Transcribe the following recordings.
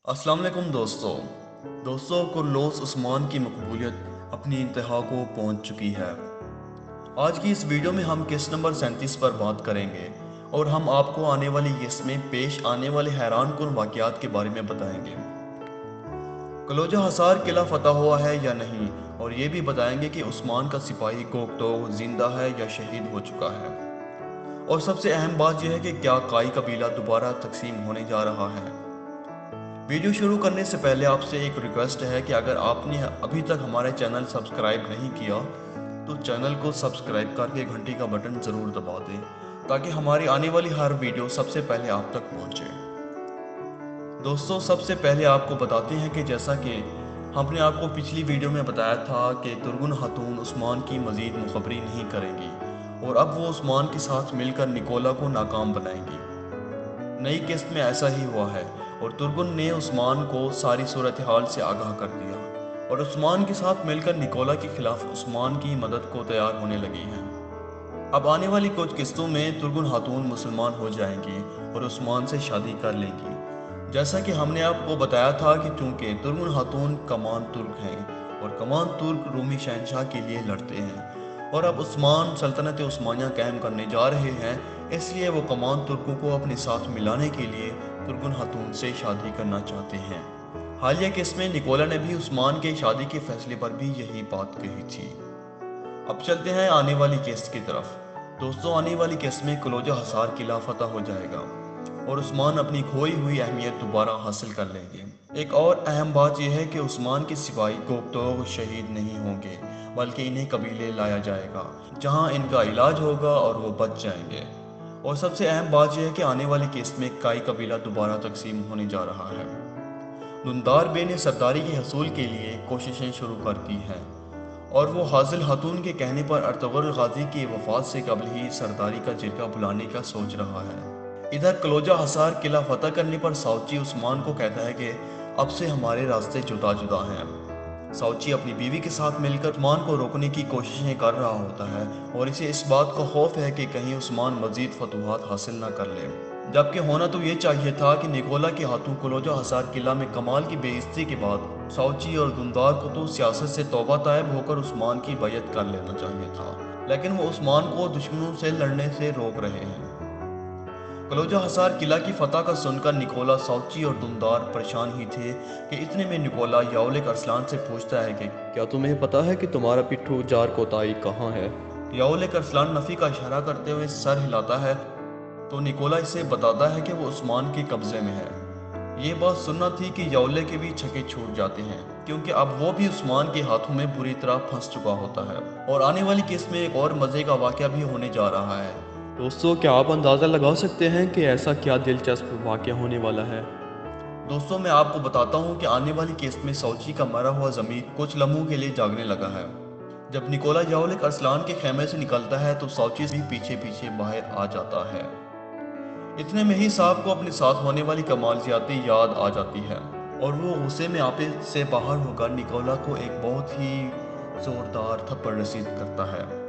अस्सलाम वालेकुम दोस्तों कुर्लोस उस्मान की मकबूलियत अपनी इंतहा को पहुंच चुकी है। आज की इस वीडियो में हम किस्त नंबर 37 पर बात करेंगे और हम आपको आने वाली किस्त में पेश आने वाले हैरान कुन वाक़यात के बारे में बताएंगे। कलोजा हसार किला फतह हुआ है या नहीं, और ये भी बताएंगे कि उस्मान का सिपाही कोकटो जिंदा है या शहीद हो चुका है। और सबसे अहम बात यह है कि क्या काई कबीला दोबारा तकसीम होने जा रहा है। वीडियो शुरू करने से पहले आपसे एक रिक्वेस्ट है कि अगर आपने अभी तक हमारे चैनल सब्सक्राइब नहीं किया तो चैनल को सब्सक्राइब करके घंटी का बटन ज़रूर दबा दें ताकि हमारी आने वाली हर वीडियो सबसे पहले आप तक पहुंचे। दोस्तों, सबसे पहले आपको बताते हैं कि जैसा कि हमने आपको पिछली वीडियो में बताया था कि तुर्गुन खातून उस्मान की मज़ीद मुखबरी नहीं करेंगी और अब वो उस्मान के साथ मिलकर निकोला को नाकाम बनाएंगी। नई किस्त में ऐसा ही हुआ है और तुर्गुन ने उस्मान को सारी सूरत हाल से आगाह कर दिया और उस्मान के साथ मिलकर निकोला के खिलाफ उस्मान की मदद को तैयार होने लगी हैं। अब आने वाली कुछ किस्तों में तुर्गुन खातून मुसलमान हो जाएंगी और उस्मान से शादी कर लेंगी। जैसा कि हमने आपको बताया था कि चूंकि तुर्गुन खातून कमान तुर्क हैं और कमान तुर्क रूमी शहनशाह के लिए लड़ते हैं और अब उस्मान सल्तनत उस्मानिया कायम करने जा रहे हैं, इसलिए वो कमान तुर्कों को अपने साथ मिलाने के लिए तुर्गुन खातून से शादी करना चाहते हैं। हालिया केस में निकोला ने भी उस्मान के शादी के फैसले पर भी यही बात कही थी। अब चलते हैं आने वाली केस की तरफ। दोस्तों, आने वाली केस में कलोजा हसार किला फतह हो जाएगा और उस्मान अपनी खोई हुई अहमियत दोबारा हासिल कर लेंगे। एक और अहम बात यह है कि उस्मान के सिपाही कोकटो शहीद नहीं होंगे बल्कि इन्हें कबीले लाया जाएगा जहां इनका इलाज होगा और वो बच जाएंगे। और सबसे अहम बात यह है कि आने वाली केस में काई कबीला दोबारा तकसीम होने जा रहा है। दुंदार बे ने सरदारी के हसूल के लिए कोशिशें शुरू कर दी हैं और वो हाजिल खातून के कहने पर अर्तुगरुल गाजी की वफात से कबल ही सरदारी का जिरगा बुलाने का सोच रहा है। इधर कलोजा हसार किला फतह करने पर साउची उस्मान को कहता है कि अब से हमारे रास्ते जुदा जुदा हैं। साउची अपनी बीवी के साथ मिलकर उस्मान को रोकने की कोशिशें कर रहा होता है और इसे इस बात का खौफ है कि कहीं उस्मान मजीद फतूहात हासिल न कर ले। जबकि होना तो ये चाहिए था कि निकोला के हाथों कलोजा हसार किला में कमाल की बेइज्जती के बाद साउची और दुंदार को तो सियासत से तौबा तायब होकर उस्मान की बैयत कर लेना चाहिए था, लेकिन वो उस्मान को दुश्मनों से लड़ने से रोक रहे हैं। कलोजा हसार किला की फतह का सुनकर निकोला, साउची और दुंदार परेशान ही थे कि इतने में निकोला याउलिक अरसलान से पूछता है कि क्या तुम्हें पता है कि तुम्हारा पिट्ठू जार कोताई कहाँ है। याउलिक अरसलान नफी का इशारा करते हुए सर हिलाता है तो निकोला इसे बताता है कि वो उस्मान के कब्जे में है। ये बात सुनना थी कि याउले के भी छक्के छूट जाते हैं क्योंकि अब वो भी उस्मान के हाथों में बुरी तरह फंस चुका होता है। और आने वाली केस में एक और मजे का वाकया भी होने जा रहा है। दोस्तों, क्या आप अंदाज़ा लगा सकते हैं कि ऐसा क्या दिलचस्प वाकया होने वाला है। दोस्तों, मैं आपको बताता हूँ कि आने वाली केस में साउची का मरा हुआ ज़मीर कुछ लम्हों के लिए जागने लगा है। जब निकोला याउलिक अरसलान के खेमे से निकलता है तो साउची भी पीछे पीछे बाहर आ जाता है। इतने में ही साहब को अपने साथ होने वाली कमाल ज्यादती याद आ जाती है और वो गुस्से में आपे से बाहर होकर निकोला को एक बहुत ही जोरदार थप्पड़ रसीद करता है।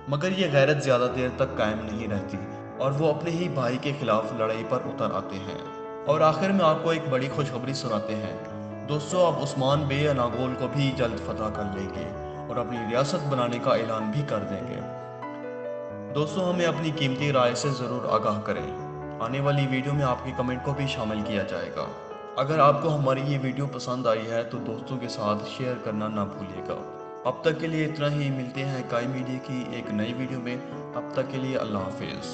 मगर ये गैरत ज्यादा देर तक कायम नहीं रहती और वो अपने ही भाई के खिलाफ लड़ाई पर उतर आते हैं। और आखिर में आपको एक बड़ी खुशखबरी सुनाते हैं। दोस्तों, अब उस्मान बे अनागोल को भी जल्द फतह कर लेंगे और अपनी रियासत बनाने का ऐलान भी कर देंगे। दोस्तों, हमें अपनी कीमती राय से ज़रूर आगाह करें। आने वाली वीडियो में आपके कमेंट को भी शामिल किया जाएगा। अगर आपको हमारी ये वीडियो पसंद आई है तो दोस्तों के साथ शेयर करना ना भूलिएगा। अब तक के लिए इतना ही, मिलते हैं काई मीडिया की एक नई वीडियो में। अब तक के लिए अल्लाह हाफिज़।